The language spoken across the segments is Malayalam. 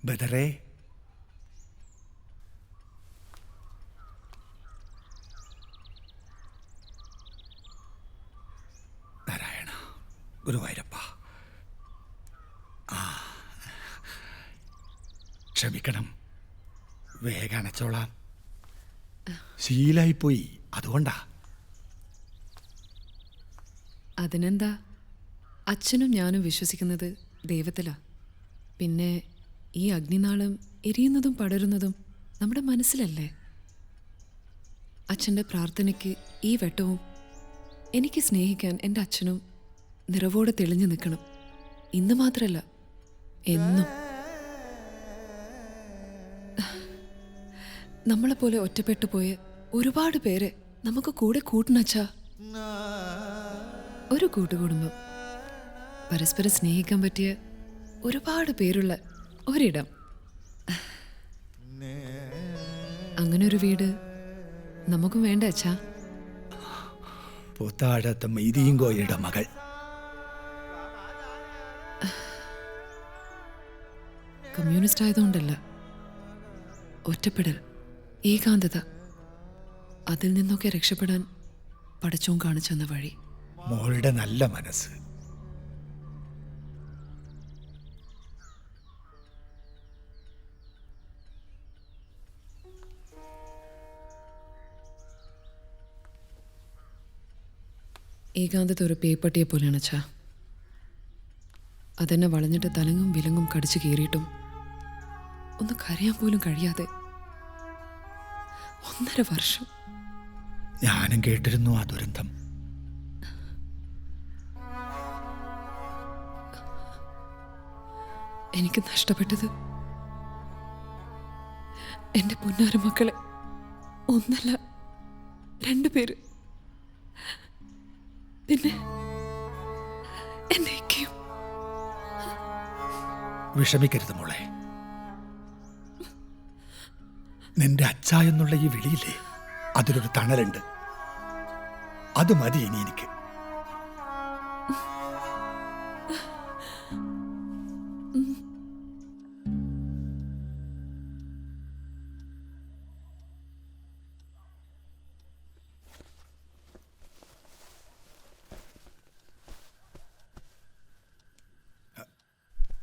ബദറേ, നാരായണ ഗുരുവായൂരപ്പ, ക്ഷമിക്കണം, വേഗം അണച്ചോളാം. ശീലായിപ്പോയി, അതുകൊണ്ടാ. അതിനെന്താ, അച്ഛനും ഞാനും വിശ്വസിക്കുന്നത് ദൈവത്തിലാ. പിന്നെ ഈ അഗ്നിനാളം എരിയുന്നതും പടരുന്നതും നമ്മുടെ മനസ്സിലല്ലേ. അച്ഛൻ്റെ പ്രാർത്ഥനയ്ക്ക് ഈ വെട്ടവും എനിക്ക് സ്നേഹിക്കാൻ എൻ്റെ അച്ഛനും നിറവോടെ തെളിഞ്ഞു നിൽക്കണം. ഇന്ന് മാത്രമല്ല, എന്നും. നമ്മളെപ്പോലെ ഒറ്റപ്പെട്ടു പോയ ഒരുപാട് പേരെ നമുക്ക് കൂടെ കൂട്ടണച്ചാ. ഒരു കൂട്ടുകുടുംബം, പരസ്പരം സ്നേഹിക്കാൻ പറ്റിയ ഒരുപാട് പേരുള്ള ഒരിടം. അങ്ങനെ ഒരു വീട് നമുക്കും വേണ്ട അച്ഛാ. പൂത്താഴത്ത് മൈദീങ്കോയുടെ മകൾ. കമ്മ്യൂണിസ്റ്റ് ആയതുകൊണ്ടല്ല, ഒറ്റപ്പെടൽ, ഏകാന്തത, അതിൽ നിന്നൊക്കെ രക്ഷപ്പെടാൻ പടച്ചോൻ കാണിച്ചു തന്ന വഴി. മോളുടെ നല്ല മനസ്സ്. ഏകാന്തത ഒരു പേപ്പട്ടിയെ പോലെയാണ് അച്ഛാ. അതെന്നെ വളഞ്ഞിട്ട് തലങ്ങും വിലങ്ങും കടിച്ചു കീറിയിട്ടും ഒന്ന് കരയാൻ പോലും കഴിയാതെ 1.5 വർഷം. ഞാനും കേട്ടിരുന്നു ആ ദുരന്തം. എനിക്ക് നഷ്ടപ്പെട്ടത് എൻ്റെ പൊന്നാര മക്കളെ 1 അല്ല 2 പേര്. പിന്നെ എന്നേക്കും. വിഷമിക്കരുത് മോളെ. നിന്റെ അച്ഛ എന്നുള്ള ഈ വിളിയില്ലേ, അതിലൊരു തണലുണ്ട്. അത് മതി ഇനി എനിക്ക്.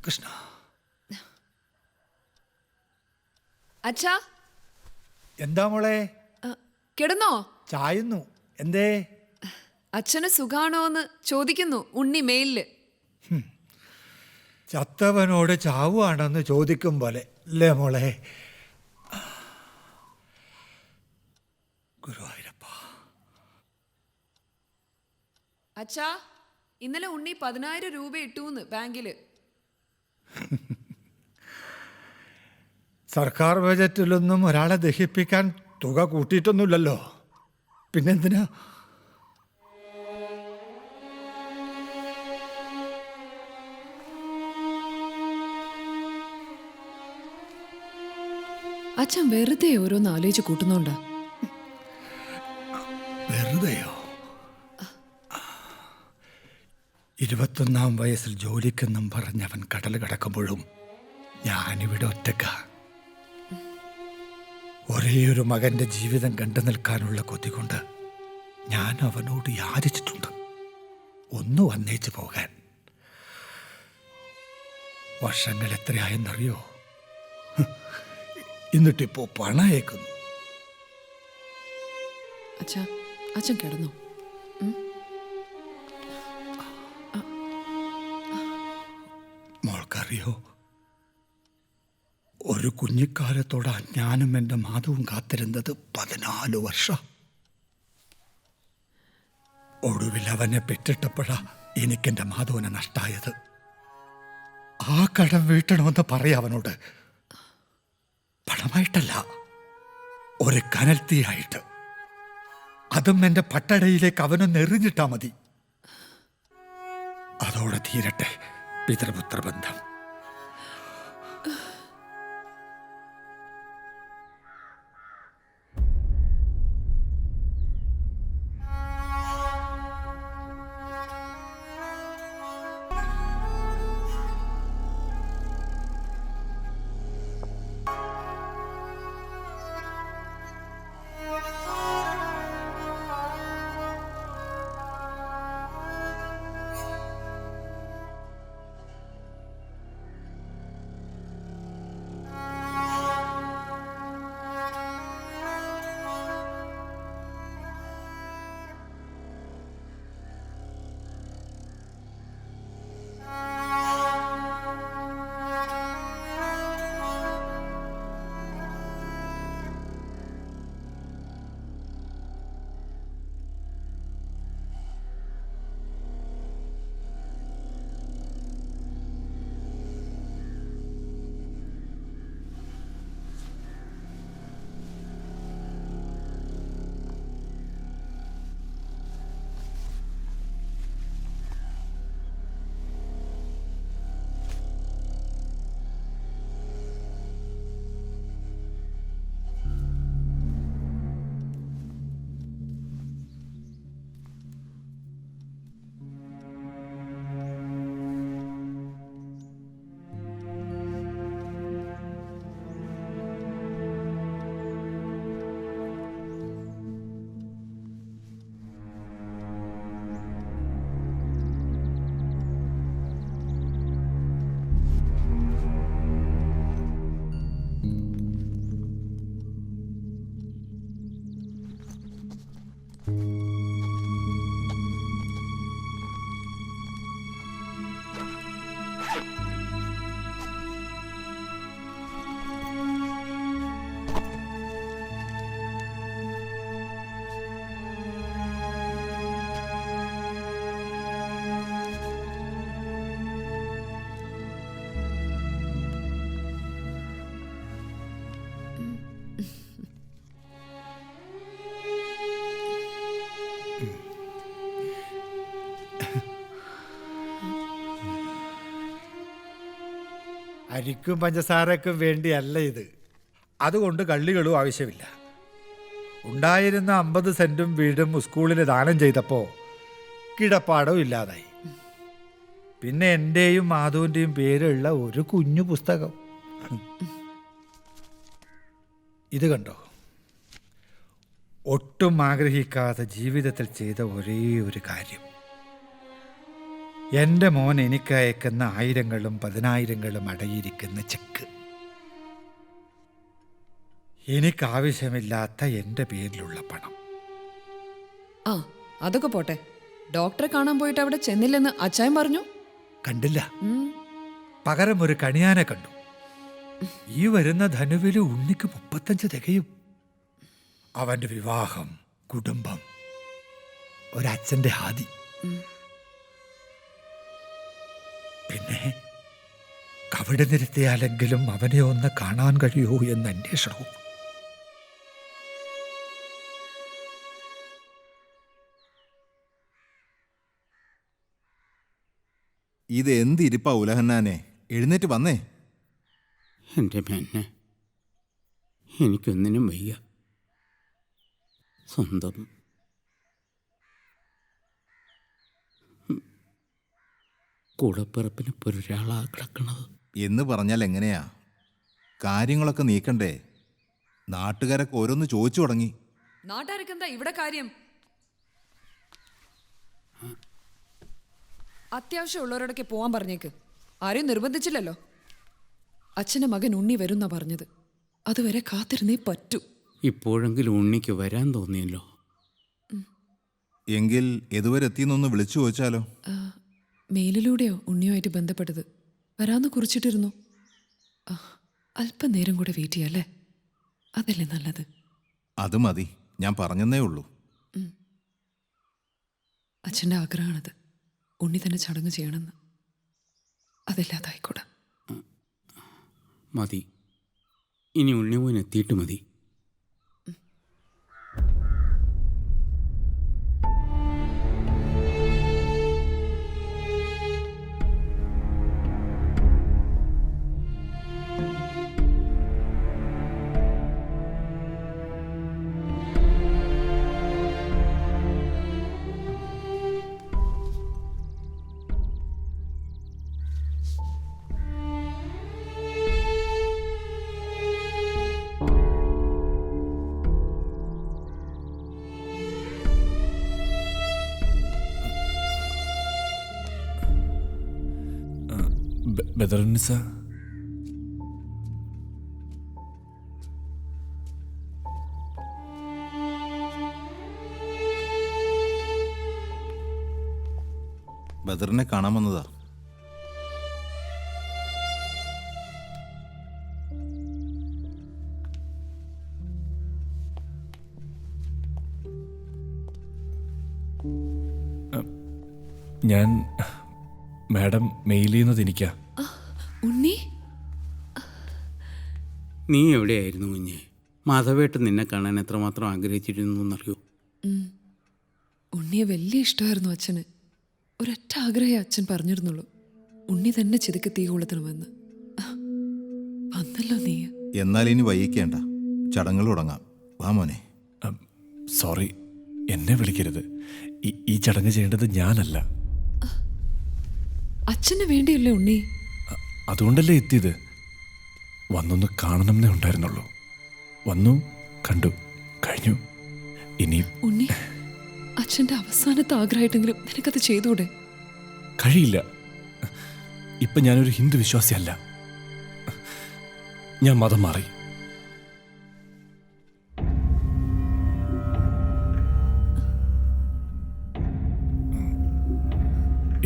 കൃഷ്ണ. അച്ഛാ, എന്താ മോളെ? കിടന്നോ? ചായുന്നു. എന്തേ? അച്ഛന് സുഖാണോന്ന് ചോദിക്കുന്നു ഉണ്ണി മെയിലില്. ചത്തവനോട് ചാവുകയാണെന്ന് ചോദിക്കും പോലെ അല്ലേ മോളെ? ഗുരുവായൂരപ്പ. അച്ഛാ, ഇന്നലെ ഉണ്ണി 10,000 രൂപ ഇട്ടൂന്ന് ബാങ്കില്. സർക്കാർ ബജറ്റിലൊന്നും ഒരാളെ ദഹിപ്പിക്കാൻ തുക കൂട്ടിയിട്ടൊന്നുമില്ലല്ലോ. പിന്നെന്തിനാ? അച്ഛൻ വെറുതെ ഓരോന്ന് ആലോചിച്ച് കൂട്ടുന്നോണ്ടാ. വെറുതെയോ? 21-ാം വയസ്സിൽ ജോലിക്കെന്നും പറഞ്ഞവൻ കടൽ കടക്കുമ്പോഴും ഞാനിവിടെ ഒറ്റക്ക. ഒരേയൊരു മകന്റെ ജീവിതം കണ്ടു നിൽക്കാനുള്ള കൊതി കൊണ്ട് ഞാൻ അവനോട് യാചിച്ചിട്ടുണ്ട് ഒന്ന് വന്നേച്ചു പോകാൻ. വർഷങ്ങൾ എത്രയായെന്നറിയോ? എന്നിട്ടിപ്പോ പണം അയക്കുന്നു. അച്ഛാ, അച്ഛൻ കിടന്നു. മോൾക്കറിയോ, ഒരു കുഞ്ഞിക്കാലത്തോടെ ഞാനും എൻ്റെ മാധവും കാത്തിരുന്നത് 14 വർഷം. ഒടുവിൽ അവനെ പെറ്റിട്ടപ്പോഴാ എനിക്കെൻ്റെ മാധവനെ നഷ്ടായത്. ആ കടം വീട്ടണമെന്ന് പറയാ അവനോട്. പണമായിട്ടല്ല, ഒരു കനൽത്തീയായിട്ട്. അതും എൻ്റെ പട്ടടയിലേക്ക് അവനൊന്ന് എറിഞ്ഞിട്ടാ മതി. അതോടെ തീരട്ടെ പിതൃപുത്ര ബന്ധം. അരിക്കും പഞ്ചസാരക്കും വേണ്ടിയല്ല ഇത്. അതുകൊണ്ട് കള്ളികളും ആവശ്യമില്ല. ഉണ്ടായിരുന്ന 50 സെന്റും വീടും സ്കൂളിന് ദാനം ചെയ്തപ്പോൾ കിടപ്പാടവും ഇല്ലാതായി. പിന്നെ എൻ്റെയും മാധുവിൻ്റെയും പേരുള്ള ഒരു കുഞ്ഞു പുസ്തകം. ഇത് കണ്ടോ, ഒട്ടും ആഗ്രഹിക്കാതെ ജീവിതത്തിൽ ചെയ്ത ഒരേ ഒരു കാര്യം. എൻ്റെ മോൻ എനിക്ക് അയക്കുന്ന 1000ങ്ങളും 10,000ങ്ങളും അടയിരിക്കുന്ന ചെക്ക്. എനിക്കാവശ്യമില്ലാത്ത എൻ്റെ പേരിലുള്ള പണം. ആ അതൊക്കെ പോട്ടെ. ഡോക്ടറെ കാണാൻ പോയിട്ട് അവിടെ ചെന്നില്ലെന്ന് അച്ചായൻ പറഞ്ഞു. കണ്ടില്ല, ഉം. പകരം ഒരു കണിയാനെ കണ്ടു. ഈ വരുന്ന ധനുവില് ഉണ്ണിക്ക് 35 തികയും. അവൻ്റെ വിവാഹം, കുടുംബം, ഒരച്ഛൻ്റെ ഹാദി. പിന്നെ കവിട് നിരത്തിയാലെങ്കിലും അവനെ ഒന്ന് കാണാൻ കഴിയുമോ എന്ന് അന്വേഷണവും. ഇത് എന്തിരിപ്പാ ഉലഹന്നാനെ, എഴുന്നേറ്റ് വന്നേ. എൻ്റെ മെന്നെ, എനിക്കൊന്നിനും വയ്യ. സ്വന്തം കൂടപ്പിറപ്പിന് പൊരാളാ കിടക്കണത് എന്ന് പറഞ്ഞാൽ എങ്ങനെയാ? കാര്യങ്ങളൊക്കെ നീക്കണ്ടേ? നാട്ടുകാരൊക്കെ ഓരോന്ന് ചോദിച്ചു തുടങ്ങി. നാട്ടുകാർക്കെന്താ ഇവിടെ കാര്യം? അത്യാവശ്യമുള്ളവരോടൊക്കെ പോവാൻ പറഞ്ഞേക്ക്. ആരെയും നിർബന്ധിച്ചില്ലല്ലോ. അച്ഛൻ്റെ മകൻ ഉണ്ണി വരുന്നാ പറഞ്ഞത്. അതുവരെ കാത്തിരുന്നേ പറ്റൂ. ഇപ്പോഴെങ്കിലും ഉണ്ണിക്ക് വരാൻ തോന്നിയല്ലോ. എങ്കിൽ എതുവരെ എത്തിയെന്നൊന്ന് വിളിച്ചു ചോദിച്ചാലോ? മെയിലിലൂടെയോ ഉണ്ണിയുമായിട്ട് ബന്ധപ്പെട്ടത്. വരാന്ന് കുറിച്ചിട്ടിരുന്നു. അല്പനേരം കൂടെ വെയിറ്റ് ചെയ്യാല്ലേ? അതല്ലേ നല്ലത്. അത് മതി, ഞാൻ പറഞ്ഞെന്നേ ഉള്ളൂ. അച്ഛൻ്റെ ആഗ്രഹമാണത്. ഉണ്ണി തന്നെ ചടങ്ങ് ചെയ്യണമെന്ന്. അതില്ലാതായിക്കൂടാ. മതി, ഇനി ഉണ്ണിമോൻ എത്തിയിട്ട് മതി. ബദറുന്നിസ, ബദറിനെ കാണാൻ വന്നതാ. ഞാൻ മാഡം മെയിൽ ചെയ്യുന്നത് എനിക്കാ. ഉണ്ണി, നീ എവിടെയായിരുന്നു കുഞ്ഞെ? മാധവേട്ട് നിന്നെ കാണാൻ എത്രമാത്രം ആഗ്രഹിച്ചിരുന്നു എന്നറിയോ? ഉണ്ണിയെ വലിയ ഇഷ്ടമായിരുന്നു അച്ഛന്. ഒരൊറ്റ ആഗ്രഹമേ അച്ഛൻ പറഞ്ഞിരുന്നുള്ളൂ. ഉണ്ണി തന്നെ ചിതക്ക് തീ കൊളുത്തണമെന്ന്. വന്നല്ലോ നീ. എന്നാൽ ഇനി വൈകിക്കേണ്ട, ചടങ്ങുകൾ തുടങ്ങാം. വാ മോനെ. സോറി, എന്നെ വിളിക്കരുത്. ഈ ചടങ്ങ് ചെയ്യേണ്ടത് ഞാനല്ല. അച്ഛന് വേണ്ടിയല്ലേ ഉണ്ണി? അതുകൊണ്ടല്ലേ എത്തിയത്. വന്നൊന്ന് കാണണമെന്നേ ഉണ്ടായിരുന്നുള്ളൂ. വന്നു, കണ്ടു, കഴിഞ്ഞു. ഇനി ഉണ്ണി, അച്ഛൻ്റെ അവസാനത്തെ ആഗ്രഹമായിട്ടെങ്കിലും നിനക്കത് ചെയ്തൂടെ? കഴിയില്ല. ഇപ്പം ഞാനൊരു ഹിന്ദു വിശ്വാസിയല്ല. ഞാൻ മതം മാറി.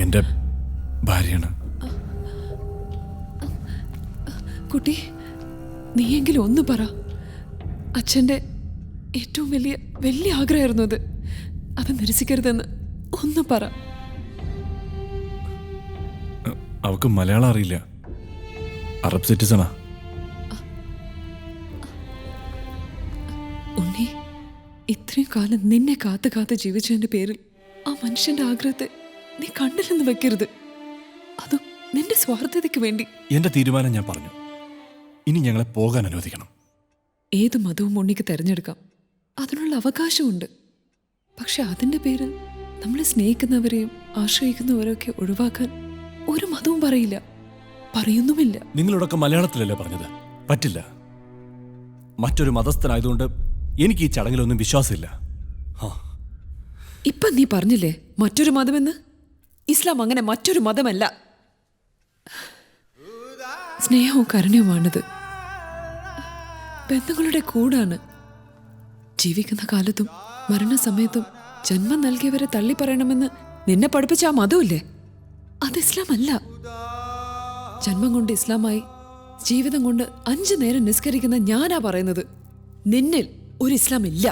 എൻ്റെ ഭാര്യയാണ്. കുട്ടി, നീയെങ്കിലും ഒന്ന് പറ. അച്ഛൻ്റെ ഏറ്റവും വലിയ വലിയ ആഗ്രഹമായിരുന്നു അത് നിരസിക്കരുതെന്ന് ഒന്ന് പറ. അവൾക്ക് മലയാളം അറിയില്ല. അറബ് സിറ്റിസണാ. ഉണ്ണി, ഇത്രയും കാലം നിന്നെ കാത്ത് കാത്ത് ജീവിച്ചതിന്റെ പേരിൽ ആ മനുഷ്യന്റെ ആഗ്രഹത്തെ നീ കണ്ടില്ലെന്ന് വെക്കരുത്. അതും നിന്റെ സ്വാർത്ഥതയ്ക്ക് വേണ്ടി. എന്റെ തീരുമാനം ഞാൻ പറഞ്ഞു. ഇനി ഞങ്ങളെ പോകാൻ അനുവദിക്കണം. ഏത് മതവും ഉണ്ണിക്ക് തിരഞ്ഞെടുക്കാം, അതിനുള്ള അവകാശമുണ്ട്. പക്ഷെ അതിൻ്റെ പേര് നമ്മളെ സ്നേഹിക്കുന്നവരെയും ആശ്രയിക്കുന്നവരെയൊക്കെ ഒഴിവാക്കാൻ ഒരു മതവും പറയില്ല, പറയുന്നുമില്ല. നിങ്ങളോടൊക്കെ മലയാളത്തിലല്ലേ പറഞ്ഞത്? പറ്റില്ല. മറ്റൊരു മതസ്ഥനായതുകൊണ്ട് എനിക്ക് ഈ ചടങ്ങിലൊന്നും വിശ്വാസമില്ല. ഇപ്പം നീ പറഞ്ഞില്ലേ മറ്റൊരു മതമെന്ന്? ഇസ്ലാം അങ്ങനെ മറ്റൊരു മതമല്ല. സ്നേഹവും കരുണയുമാണിത്. ബന്ധങ്ങളുടെ കൂടാണ്. ജീവിക്കുന്ന കാലത്തും മരണസമയത്തും ജന്മം നൽകിയവരെ തള്ളി പറയണമെന്ന് നിന്നെ പഠിപ്പിച്ച ആ മതമില്ലേ, അത് ഇസ്ലാം അല്ല. ജന്മം കൊണ്ട് ഇസ്ലാമായി ജീവിതം കൊണ്ട് 5 നേരം നിസ്കരിക്കുന്ന ഞാനാ പറയുന്നത്. നിന്നിൽ ഒരു ഇസ്ലാം ഇല്ല.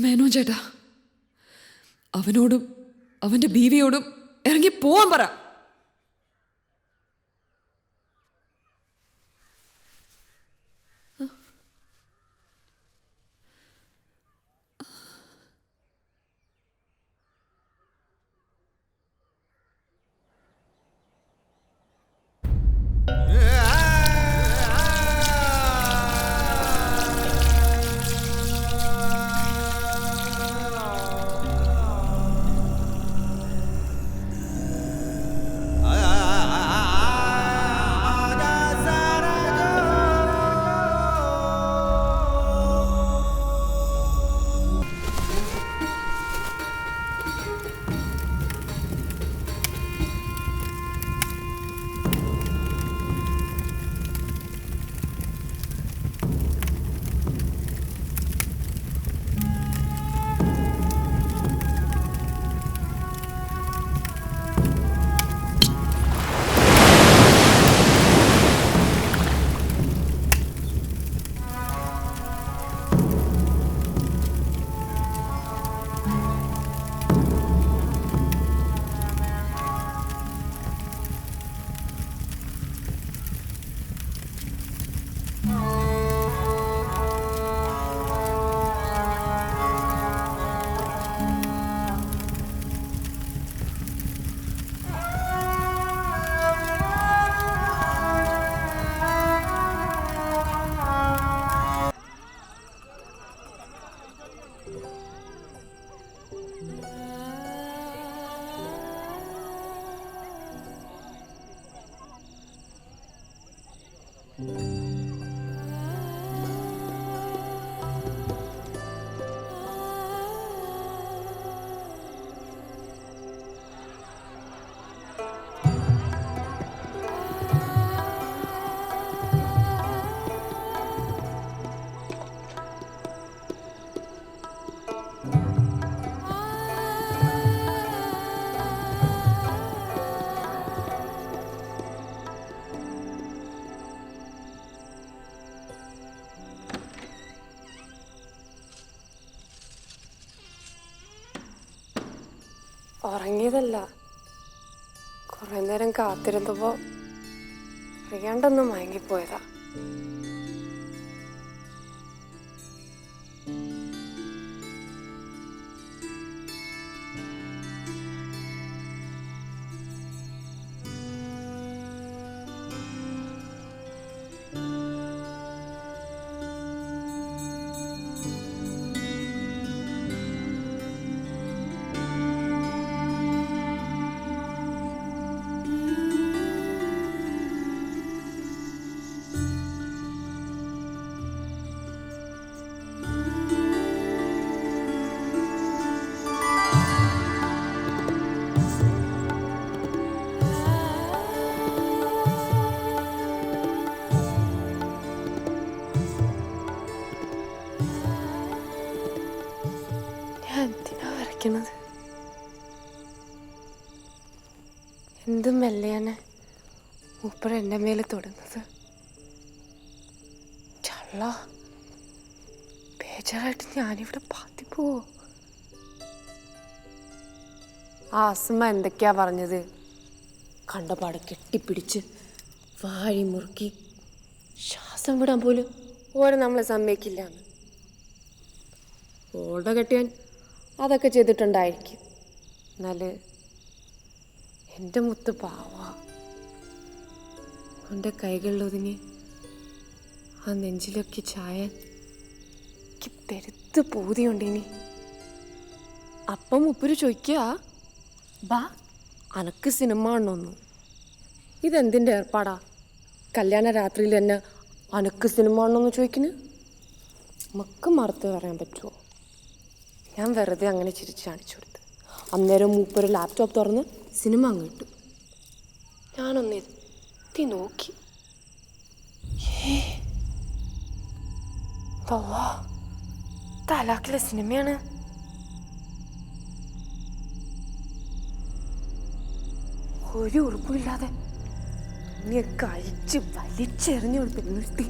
മേനോ ചേട്ടാ, അവനോടും അവന്റെ ബീവിയോടും ഇറങ്ങി പോവാൻ പറ. ഉറങ്ങിയതല്ല, കുറെ നേരം കാത്തിരുന്നപ്പോ അറിയാണ്ടൊന്നും മയങ്ങിപ്പോയതാ. എന്തിനാ വരയ്ക്കണത്? എന്ത് മെല്ലയാനെ മൂപ്പർ എൻ്റെ മേലെ തൊടുന്നത്. ചള്ള ബേജാറായിട്ട് ഞാനിവിടെ പാത്തിപ്പോവോ? ആ അസ്മ എന്തൊക്കെയാ പറഞ്ഞത്? കണ്ടപാട് കെട്ടിപ്പിടിച്ച് വാഴി മുറുക്കി ശ്വാസം വിടാൻ പോലും ഓരെ നമ്മളെ സമ്മതിക്കില്ലാന്ന്. ഓളുടെ കെട്ടിയാൻ അതൊക്കെ ചെയ്തിട്ടുണ്ടായിരിക്കും. എന്നാല് എൻ്റെ മുത്ത് പാവ. എൻ്റെ കൈകളിലൊതുങ്ങി ആ നെഞ്ചിലൊക്കെ ചായാൻ എനിക്ക് പെരുത്ത് പൂതിയുണ്ടിനി. അപ്പം മുപ്പര് ചോദിക്കുക, ബാ അനക്ക് സിനിമ കാണണമെന്നു. ഇതെന്തിൻ്റെ ഏർപ്പാടാ? കല്യാണ രാത്രിയിൽ തന്നെ അനക്ക് സിനിമ കാണണമെന്ന് ചോദിക്കുന്നു. നമുക്ക് മറുത്ത് പറയാൻ പറ്റുമോ? ഞാൻ വെറുതെ അങ്ങനെ ചിരിച്ച് കാണിച്ചു കൊടുത്ത്. അന്നേരം മൂപ്പര് ലാപ്ടോപ്പ് തുറന്ന് സിനിമ അങ്ങ് ഇട്ടു. ഞാനൊന്ന് എത്തി നോക്കി. തലാക്കിലെ സിനിമയാണ്. ഒരു ഉറപ്പുമില്ലാതെ നീയൊക്കെ അഴിച്ച് വലിച്ചെറിഞ്ഞു കൊടുത്ത് നിർത്തി.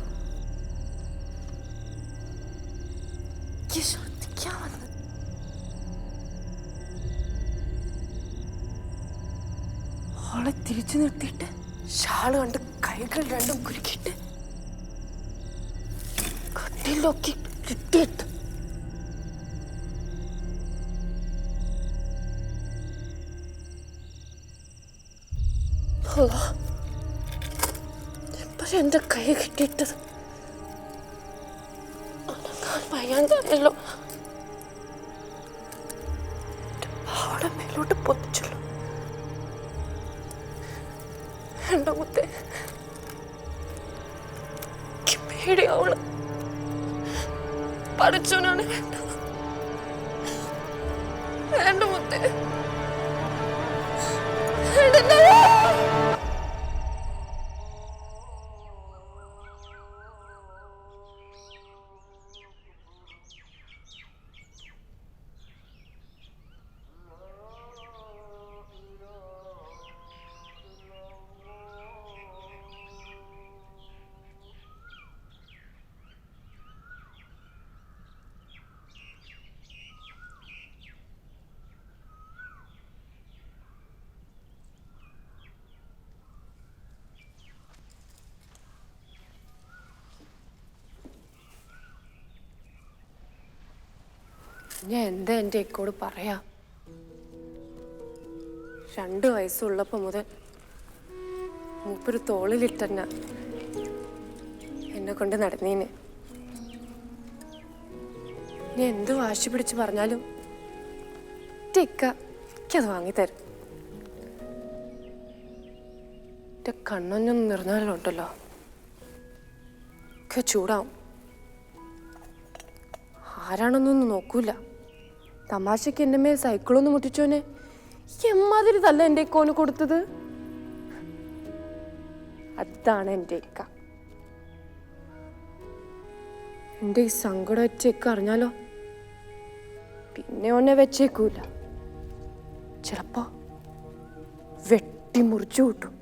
ശ്രദ്ധിക്കാൻ വന്ന് അവളെ തിരിച്ചു നിർത്തിയിട്ട് ഷാള് കണ്ട് കൈകൾ രണ്ടും കുലുക്കിയിട്ട് കട്ടിലൊക്കെ കിട്ടിയിട്ട് പക്ഷെ എന്റെ കൈ കിട്ടിയിട്ടത് വയ്യാണ്ടല്ലോ. അവളെ മേലോട്ട് പൊതിച്ചല്ലോ. എന്റെ മുത്തേ പേടിയാവള്. പഠിച്ചവനാണ് വേണ്ടത്. വേണ്ട മുത്തേ. ഞാൻ എന്താ എൻ്റെ ഇക്കോട് പറയാ? 2 വയസ്സുള്ളപ്പോൾ മുതൽ മൂപ്പര് തോളിലിട്ടെന്നെ എന്നെ കൊണ്ട് നടന്നീന്. ഞാൻ എന്ത് വാശി പിടിച്ച് പറഞ്ഞാലും ഇക്ക എനിക്കത് വാങ്ങിത്തരും. എൻ്റെ കണ്ണൊന്നും നിറഞ്ഞാലുണ്ടല്ലോ ഒക്കെ ചൂടാവും. ആരാണെന്നൊന്നും നോക്കൂല. തമാശക്ക് എൻ്റെ മേൽ സൈക്കിളൊന്ന് മുട്ടിച്ചോനെ എമ്മാതിരി തല്ല എൻ്റെ ഇക്കോന് കൊടുത്തത്. അതാണ് എൻ്റെ ഇക്ക. എൻ്റെ ഈ സങ്കടം ഒറ്റയ്ക്ക് അറിഞ്ഞാലോ പിന്നെ ഒന്നെ വെച്ചേക്കൂല. ചിലപ്പോ വെട്ടി മുറിച്ചു കൂട്ടും.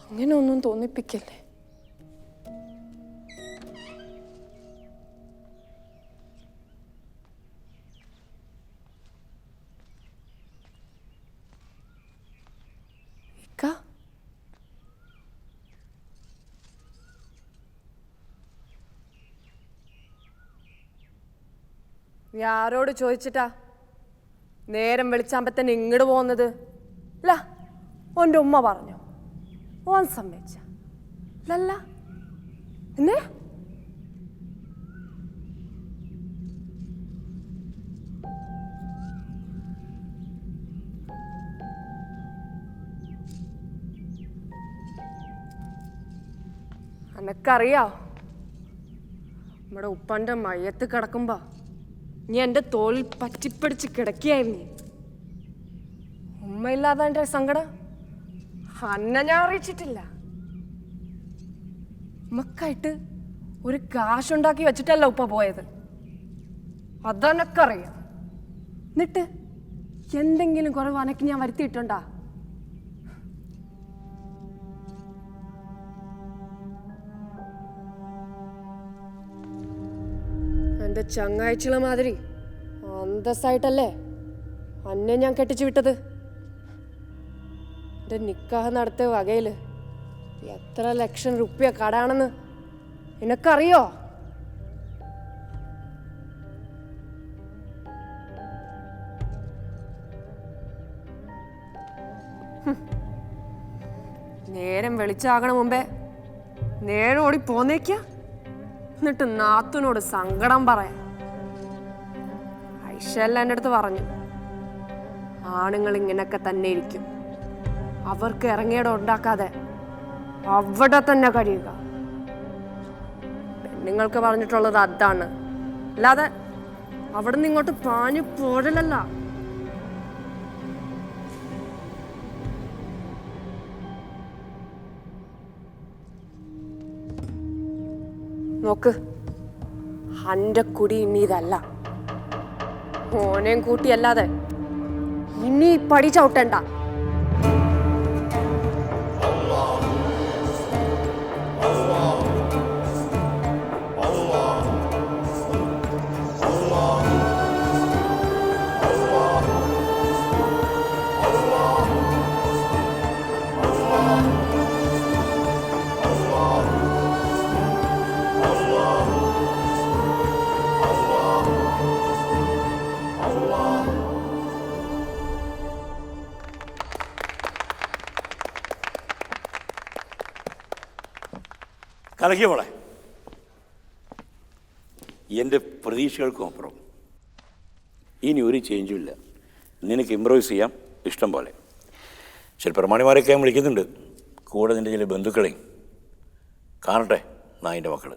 അങ്ങനെ ഒന്നും തോന്നിപ്പിക്കല്ലേ. നീ ആരോട് ചോദിച്ചിട്ടാ നേരം വെളിച്ചാമ്പത്തന്നെ ഇങ്ങോട്ട് പോകുന്നത്? അല്ല ഓൻ്റെ ഉമ്മ പറഞ്ഞു, ഓൻ സമ്മതിച്ച അല്ല എന്നേ? അനക്കറിയാ നമ്മുടെ ഉപ്പാൻ്റെ മയ്യത്ത് കിടക്കുമ്പോ നീ എൻ്റെ തോളിൽ പറ്റിപ്പിടിച്ച് കിടക്കുകയായിരുന്നു. ഉമ്മയില്ലാതെ എൻ്റെ സങ്കടം അന്നെ ഞാൻ അറിയിച്ചിട്ടില്ല. ഉമ്മക്കായിട്ട് ഒരു കാശുണ്ടാക്കി വെച്ചിട്ടല്ല ഉപ്പ പോയത്. അതെനക്കറിയാം. എന്നിട്ട് എന്തെങ്കിലും കുറവ് അനക്ക് ഞാൻ വരുത്തിയിട്ടുണ്ടാ? എന്റെ ചങ്ങാഴ്ചകളെ മാതിരി അന്തസ്സായിട്ടല്ലേ അന്നെ ഞാൻ കെട്ടിച്ചു വിട്ടത്. എന്റെ നിക്കാഹ് നടത്തിയ വകയില് എത്ര ലക്ഷം റുപ്യ കടാണെന്ന് നിനക്കറിയോ? നേരം വെളിച്ചാകണ മുമ്പേ നേരം ഓടി പോന്നേക്ക, എന്നിട്ട് നാത്തുനോട് സങ്കടം പറയാം. ഐഷല്ല എൻ്റെ അടുത്ത് പറഞ്ഞു, ആണുങ്ങൾ ഇങ്ങനൊക്കെ തന്നെ ഇരിക്കും, അവർക്ക് ഇറങ്ങിയിടം ഉണ്ടാക്കാതെ അവിടെ തന്നെ കഴിയുക. പെണ്ണുങ്ങൾക്ക് പറഞ്ഞിട്ടുള്ളത് അതാണ്, അല്ലാതെ അവിടെ നിന്ന് ഇങ്ങോട്ട് പാഞ്ഞു പോഴലല്ല. നോക്ക്, അന്റെ കുടി ഇനി ഇതല്ല. ഓനെയും കൂട്ടിയല്ലാതെ ഇനി പടി ചവിട്ടണ്ട. കലക്കിയ മോളെ, എൻ്റെ പ്രതീക്ഷകൾക്കും അപ്പുറം. ഇനി ഒരു ചേഞ്ചും ഇല്ല. നിനക്ക് ഇമ്പ്രൂവൈസ് ചെയ്യാം ഇഷ്ടം പോലെ. ശരി, പ്രമാണിമാരൊക്കെ ഞാൻ വിളിക്കുന്നുണ്ട്, കൂടെ നിൻ്റെ ചില ബന്ധുക്കളെയും കാണട്ടെ നായിൻ്റെ മക്കൾ.